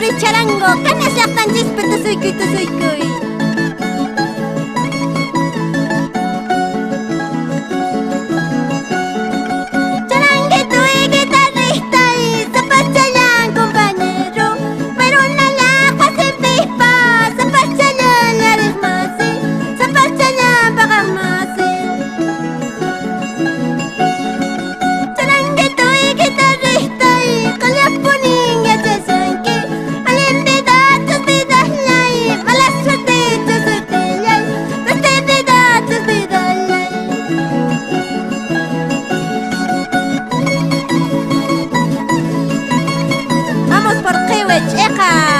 우리 charango kanas llaqtanchis tusuykuy tusuykuy. Charanguito y guitarrista y zapachallan compañero, pero una laqua sin pispa, zapachallan larismasi, zapachallan pagamasi. Charanguito y guitarrista y kalyapunin yachasanki, alimbidat tus vidas lay, mala suerte tus sutilay, festividad tus vidas lay. Vamos por Kiwich, Eka.